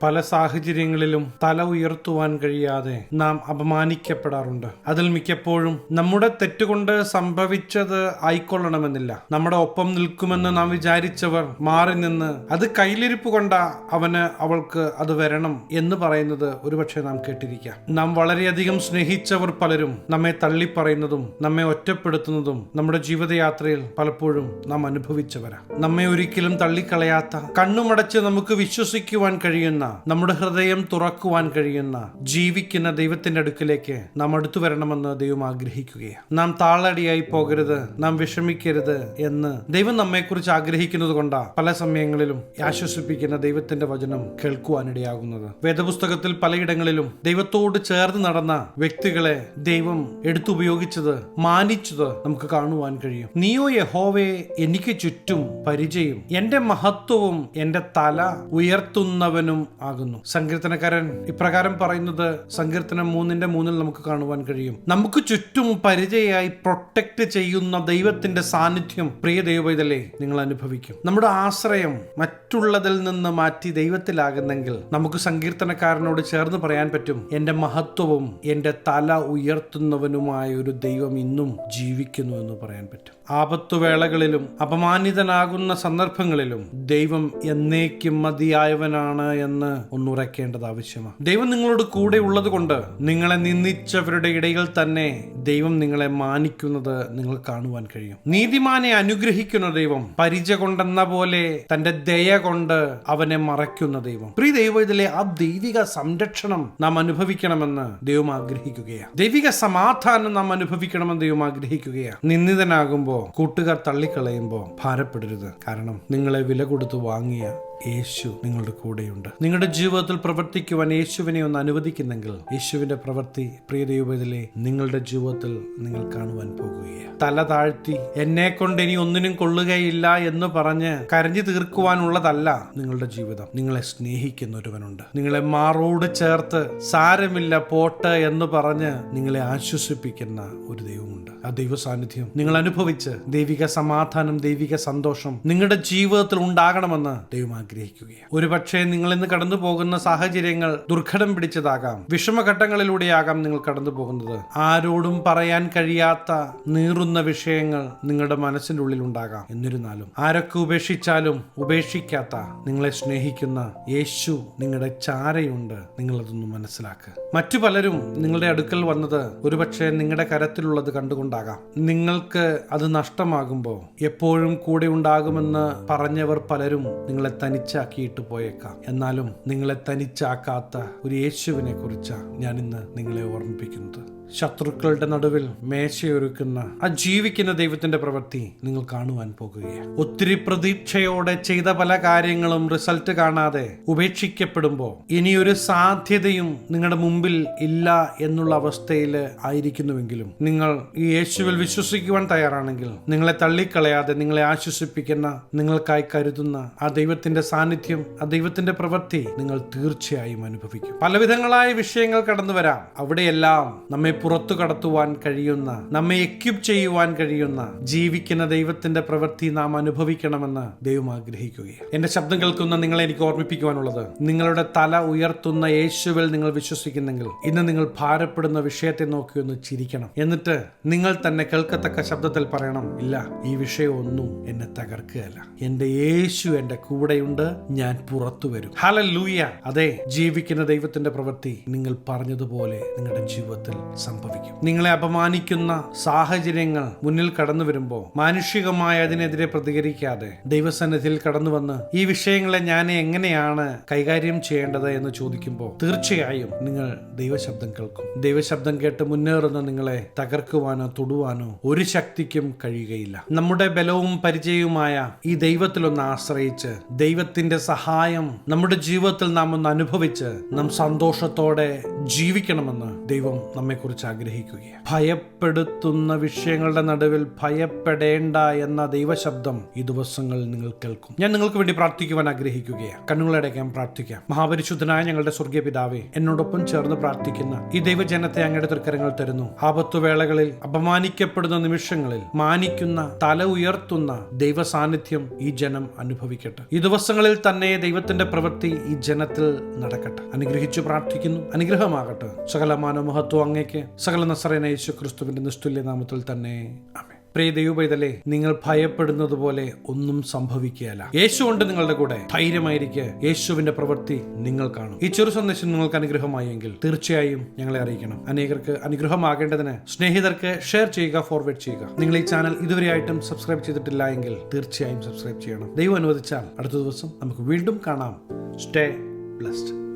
പല സാഹചര്യങ്ങളിലും തല ഉയർത്തുവാൻ കഴിയാതെ നാം അപമാനിക്കപ്പെടാറുണ്ട്. അതിൽ മിക്കപ്പോഴും നമ്മുടെ തെറ്റുകൊണ്ട് സംഭവിച്ചത് ആയിക്കൊള്ളണമെന്നില്ല. നമ്മുടെ ഒപ്പം നിൽക്കുമെന്ന് നാം വിചാരിച്ചവർ മാറി നിന്ന് അത് കയ്യിലിരിപ്പ് കൊണ്ട അവൾക്ക് അത് വരണം എന്ന് പറയുന്നത് ഒരുപക്ഷെ നാം കേട്ടിരിക്കാം. നാം വളരെയധികം സ്നേഹിച്ചവർ പലരും നമ്മെ തള്ളിപ്പറയുന്നതും നമ്മെ ഒറ്റപ്പെടുത്തുന്നതും നമ്മുടെ ജീവിതയാത്രയിൽ പലപ്പോഴും നാം അനുഭവിച്ചവരാ. നമ്മെ ഒരിക്കലും തള്ളിക്കളയാത്ത, കണ്ണുമടച്ച് നമുക്ക് വിശ്വസിക്കുവാൻ കഴിയുന്ന, നമ്മുടെ ഹൃദയം തുറക്കുവാൻ കഴിയുന്ന, ജീവിക്കുന്ന ദൈവത്തിന്റെ അടുക്കിലേക്ക് നാം അടുത്തു വരണമെന്ന് ദൈവം ആഗ്രഹിക്കുകയാണ്. നാം താളടിയായി പോകരുത്, നാം വിഷമിക്കരുത് എന്ന് ദൈവം നമ്മെക്കുറിച്ച് ആഗ്രഹിക്കുന്നത് കൊണ്ടാ പല സമയങ്ങളിലും ആശ്വസിപ്പിക്കുന്ന ദൈവത്തിന്റെ വചനം കേൾക്കുവാനിടയാകുന്നത്. വേദപുസ്തകത്തിൽ പലയിടങ്ങളിലും ദൈവത്തോട് ചേർന്ന് നടന്ന വ്യക്തികളെ ദൈവം എടുത്തുപയോഗിച്ചത്, മാനിച്ചത് നമുക്ക് കാണുവാൻ കഴിയും. നീയോ യഹോവേ എനിക്ക് ചുറ്റും പരിചയം, എന്റെ മഹത്വവും എന്റെ തല ഉയർത്തുന്നവനും ആകുന്നു. സങ്കീർത്തനക്കാരൻ ഇപ്രകാരം പറയുന്നത് സങ്കീർത്തനം 3:3 നമുക്ക് കാണുവാൻ കഴിയും. നമുക്ക് ചുറ്റും പരിചയമായി പ്രൊട്ടക്ട് ചെയ്യുന്ന ദൈവത്തിന്റെ സാന്നിധ്യം പ്രിയ ദൈവപൈതലേ നിങ്ങൾ അനുഭവിക്കും. നമ്മുടെ ആശ്രയം മറ്റുള്ളതിൽ നിന്ന് മാറ്റി ദൈവത്തിലാകുന്നെങ്കിൽ നമുക്ക് സങ്കീർത്തനക്കാരനോട് ചേർന്ന് പറയാൻ പറ്റും, എന്റെ മഹത്വവും എന്റെ തല ഉയർത്തുന്നവനുമായ ഒരു ദൈവം ഇന്നും ജീവിക്കുന്നു എന്ന് പറയാൻ പറ്റും. ആപത്തുവേളകളിലും അപമാനിതനാകുന്ന സന്ദർഭങ്ങളിലും ദൈവം എന്നേക്കും മതിയായവനാണ് എന്ന് ഒന്നുറയ്ക്കേണ്ടത് ആവശ്യമാണ്. ദൈവം നിങ്ങളോട് കൂടെ ഉള്ളത് കൊണ്ട് നിങ്ങളെ നിന്ദിച്ചവരുടെ ഇടയിൽ തന്നെ ദൈവം നിങ്ങളെ മാനിക്കുന്നത് നിങ്ങൾ കാണുവാൻ കഴിയും. നീതിമാനെ അനുഗ്രഹിക്കുന്ന ദൈവം പരിച കൊണ്ടെന്ന പോലെ തന്റെ ദയ കൊണ്ട് അവനെ മറയ്ക്കുന്ന ദൈവം. പ്രിയ ദൈവത്തിലെ ആ ദൈവിക സംരക്ഷണം നാം അനുഭവിക്കണമെന്ന് ദൈവം ആഗ്രഹിക്കുകയാണ്. ദൈവിക സമാധാനം നാം അനുഭവിക്കണമെന്ന് ദൈവം ആഗ്രഹിക്കുകയാണ്. നിന്ദിതനാകുമ്പോ, കൂട്ടുകാർ തള്ളിക്കളയുമ്പോൾ ഭാരപ്പെടരുത്. കാരണം നിങ്ങളെ വില കൊടുത്ത് വാങ്ങിയ യേശു നിങ്ങളുടെ കൂടെയുണ്ട്. നിങ്ങളുടെ ജീവിതത്തിൽ പ്രവർത്തിക്കുവാൻ യേശുവിനെ ഒന്ന് അനുവദിക്കുന്നെങ്കിൽ യേശുവിന്റെ പ്രവൃത്തി പ്രിയ ദൈവത്തിലെ നിങ്ങളുടെ ജീവിതത്തിൽ നിങ്ങൾ കാണുവാൻ പോകുകയാണ്. തല താഴ്ത്തി എന്നെ കൊണ്ട് ഇനി ഒന്നിനും കൊള്ളുകയില്ല എന്ന് പറഞ്ഞ് കരഞ്ഞു തീർക്കുവാനുള്ളതല്ല നിങ്ങളുടെ ജീവിതം. നിങ്ങളെ സ്നേഹിക്കുന്ന ഒരുവനുണ്ട്. നിങ്ങളെ മാറോട് ചേർത്ത് സാരമില്ല പോട്ട് എന്ന് പറഞ്ഞ് നിങ്ങളെ ആശ്വസിപ്പിക്കുന്ന ഒരു ദൈവമുണ്ട്. ആ ദൈവ സാന്നിധ്യം നിങ്ങൾ അനുഭവിച്ച് ദൈവിക സമാധാനം, ദൈവിക സന്തോഷം നിങ്ങളുടെ ജീവിതത്തിൽ ഉണ്ടാകണമെന്ന് ദൈവം ആഗ്രഹിക്കുകയാണ്. ഒരുപക്ഷെ നിങ്ങൾ ഇന്ന് കടന്നു പോകുന്ന സാഹചര്യങ്ങൾ ദുർഘടം പിടിച്ചതാകാം, വിഷമഘട്ടങ്ങളിലൂടെയാകാം നിങ്ങൾ കടന്നു പോകുന്നത്. ആരോടും പറയാൻ കഴിയാത്ത നീറുന്ന വിഷയങ്ങൾ നിങ്ങളുടെ മനസ്സിന്റെ ഉള്ളിൽ ഉണ്ടാകാം. എന്നിരുന്നാലും ആരൊക്കെ ഉപേക്ഷിച്ചാലും ഉപേക്ഷിക്കാത്ത നിങ്ങളെ സ്നേഹിക്കുന്ന യേശു നിങ്ങളുടെ ചാരയുണ്ട്. നിങ്ങളതൊന്ന് മനസ്സിലാക്കുക. മറ്റു പലരും നിങ്ങളുടെ അടുക്കൽ വന്നത് ഒരുപക്ഷെ നിങ്ങളുടെ കരത്തിലുള്ളത് കണ്ടുകൊണ്ടാകാം. നിങ്ങൾക്ക് അത് നഷ്ടമാകുമ്പോൾ എപ്പോഴും കൂടെ ഉണ്ടാകുമെന്ന് പറഞ്ഞവർ പലരും നിങ്ങളെ തനിച്ചാക്കിയിട്ട് പോയേക്കാം. എന്നാലും നിങ്ങളെ തനിച്ചാക്കാത്ത ഒരു യേശുവിനെ കുറിച്ചാണ് ഞാൻ ഇന്ന് നിങ്ങളെ ഓർമ്മിപ്പിക്കുന്നത്. ശത്രുക്കളുടെ നടുവിൽ മേശയൊരുക്കുന്ന ആ ജീവിക്കുന്ന ദൈവത്തിന്റെ പ്രവൃത്തി നിങ്ങൾ കാണുവാൻ പോകുകയാണ്. ഒത്തിരി പ്രതീക്ഷയോടെ ചെയ്ത പല കാര്യങ്ങളും റിസൾട്ട് കാണാതെ ഉപേക്ഷിക്കപ്പെടുമ്പോൾ ഇനിയൊരു സാധ്യതയും നിങ്ങളുടെ മുമ്പിൽ ഇല്ല എന്നുള്ള അവസ്ഥയിൽ ആയിരിക്കുന്നുവെങ്കിലും നിങ്ങൾ ഈ യേശുവിൽ വിശ്വസിക്കുവാൻ തയ്യാറാണെങ്കിൽ നിങ്ങളെ തള്ളിക്കളയാതെ നിങ്ങളെ ആശ്വസിപ്പിക്കുന്ന, നിങ്ങൾക്കായി കരുതുന്ന ആ ദൈവത്തിന്റെ സാന്നിധ്യം, ആ ദൈവത്തിന്റെ പ്രവൃത്തി നിങ്ങൾ തീർച്ചയായും അനുഭവിക്കും. പലവിധങ്ങളായ വിഷയങ്ങൾ കടന്നു വരാം. അവിടെയെല്ലാം നമ്മെ പുറത്തു കടത്തുവാൻ കഴിയുന്ന, നമ്മെ എക്യുപ്പ് ചെയ്യുവാൻ കഴിയുന്ന ജീവിക്കുന്ന ദൈവത്തിന്റെ പ്രവൃത്തി നാം അനുഭവിക്കണമെന്ന് ദൈവം ആഗ്രഹിക്കുകയാണ്. എന്റെ ശബ്ദം കേൾക്കുന്ന നിങ്ങളെ എനിക്ക് ഓർമ്മിപ്പിക്കുവാനുള്ളത്, നിങ്ങളുടെ തല ഉയർത്തുന്ന യേശുവിൽ നിങ്ങൾ വിശ്വസിക്കുന്നെങ്കിൽ ഇന്ന് നിങ്ങൾ ഭാരപ്പെടുന്ന വിഷയത്തെ നോക്കി ഒന്ന് ചിരിക്കണം. എന്നിട്ട് നിങ്ങൾ തന്നെ കേൾക്കത്തക്ക ശബ്ദത്തിൽ പറയണം, ഇല്ല, ഈ വിഷയമൊന്നും എന്നെ തകർക്കുകയല്ല, എന്റെ യേശു എന്റെ കൂടെയുണ്ട്, ഞാൻ പുറത്തു വരും. ഹല്ലേലൂയ. അതെ, ജീവിക്കുന്ന ദൈവത്തിന്റെ പ്രവൃത്തി നിങ്ങൾ പറഞ്ഞതുപോലെ നിങ്ങളുടെ ജീവിതത്തിൽ സംഭവിക്കും. നിങ്ങളെ അപമാനിക്കുന്ന സാഹചര്യങ്ങൾ മുന്നിൽ കടന്നു വരുമ്പോൾ മാനുഷികമായ അതിനെതിരെ പ്രതികരിക്കാതെ ദൈവസന്നിധിയിൽ കടന്നു വന്ന് ഈ വിഷയങ്ങളെ ഞാൻ എങ്ങനെയാണ് കൈകാര്യം ചെയ്യേണ്ടത് എന്ന് ചോദിക്കുമ്പോൾ തീർച്ചയായും നിങ്ങൾ ദൈവശബ്ദം കേൾക്കും. ദൈവശബ്ദം കേട്ട് മുന്നേറുന്ന നിങ്ങളെ തകർക്കുവാനോ തൊടുവാനോ ഒരു ശക്തിക്കും കഴിയുകയില്ല. നമ്മുടെ ബലവും പരിചയവുമായ ഈ ദൈവത്തിലൊന്ന് ആശ്രയിച്ച് ദൈവത്തിന്റെ സഹായം നമ്മുടെ ജീവിതത്തിൽ നാം ഒന്ന് അനുഭവിച്ച് നാം സന്തോഷത്തോടെ ജീവിക്കണമെന്ന് ദൈവം നമ്മെക്കുറിച്ച് കുറിച്ച് ആഗ്രഹിക്കുകയാണ്. ഭയപ്പെടുത്തുന്ന വിഷയങ്ങളുടെ നടുവിൽ ഭയപ്പെടേണ്ട എന്ന ദൈവശബ്ദം ഈ ദിവസങ്ങളിൽ നിങ്ങൾ കേൾക്കും. ഞാൻ നിങ്ങൾക്ക് വേണ്ടി പ്രാർത്ഥിക്കുവാൻ ആഗ്രഹിക്കുകയാണ്. കണ്ണുകളടയ്ക്കാൻ പ്രാർത്ഥിക്കാം. മഹാപരിശുദ്ധനായ ഞങ്ങളുടെ സ്വർഗീയ പിതാവേ, എന്നോടൊപ്പം ചേർന്ന് പ്രാർത്ഥിക്കുന്ന ഈ ദൈവജനത്തെ അങ്ങയുടെ തൃക്കരങ്ങൾ തരുന്നു. ആപത്തുവേളകളിൽ, അപമാനിക്കപ്പെടുന്ന നിമിഷങ്ങളിൽ മാനിക്കുന്ന, തല ഉയർത്തുന്ന ദൈവ സാന്നിധ്യം ഈ ജനം അനുഭവിക്കട്ടെ. ഈ ദിവസങ്ങളിൽ തന്നെ ദൈവത്തിന്റെ പ്രവൃത്തി ഈ ജനത്തിൽ നടക്കട്ടെ. അനുഗ്രഹിച്ചു പ്രാർത്ഥിക്കുന്നു. അനുഗ്രഹമാകട്ടെ. സകല മാനവമഹത്വം അങ്ങേക്ക്. സകല നസറേനായ യേശു ക്രിസ്തുവിന്റെ നിസ്തുല്യ നാമത്തിൽ തന്നെ. ആമേൻ. പ്രിയ ദൈവപൈതലേ, നിങ്ങൾ ഭയപ്പെടുന്നത് പോലെ ഒന്നും സംഭവിക്കുകയില്ല. യേശു കൊണ്ട് നിങ്ങളുടെ കൂടെ ധൈര്യമായിരിക്കെ. യേശുവിന്റെ പ്രവൃത്തി നിങ്ങൾ കാണും. ഈ ചെറു സന്ദേശം നിങ്ങൾക്ക് അനുഗ്രഹമായെങ്കിൽ തീർച്ചയായും ഞങ്ങളെ അറിയിക്കണം. അനേകർക്ക് അനുഗ്രഹമാകേണ്ടതിന് സ്നേഹിതർക്ക് ഷെയർ ചെയ്യുക, ഫോർവേഡ് ചെയ്യുക. നിങ്ങൾ ഈ ചാനൽ ഇതുവരെയായിട്ടും സബ്സ്ക്രൈബ് ചെയ്തിട്ടില്ല എങ്കിൽ തീർച്ചയായും സബ്സ്ക്രൈബ് ചെയ്യണം. ദൈവം അനുവദിച്ചാൽ അടുത്ത ദിവസം നമുക്ക് വീണ്ടും കാണാം. Stay blessed.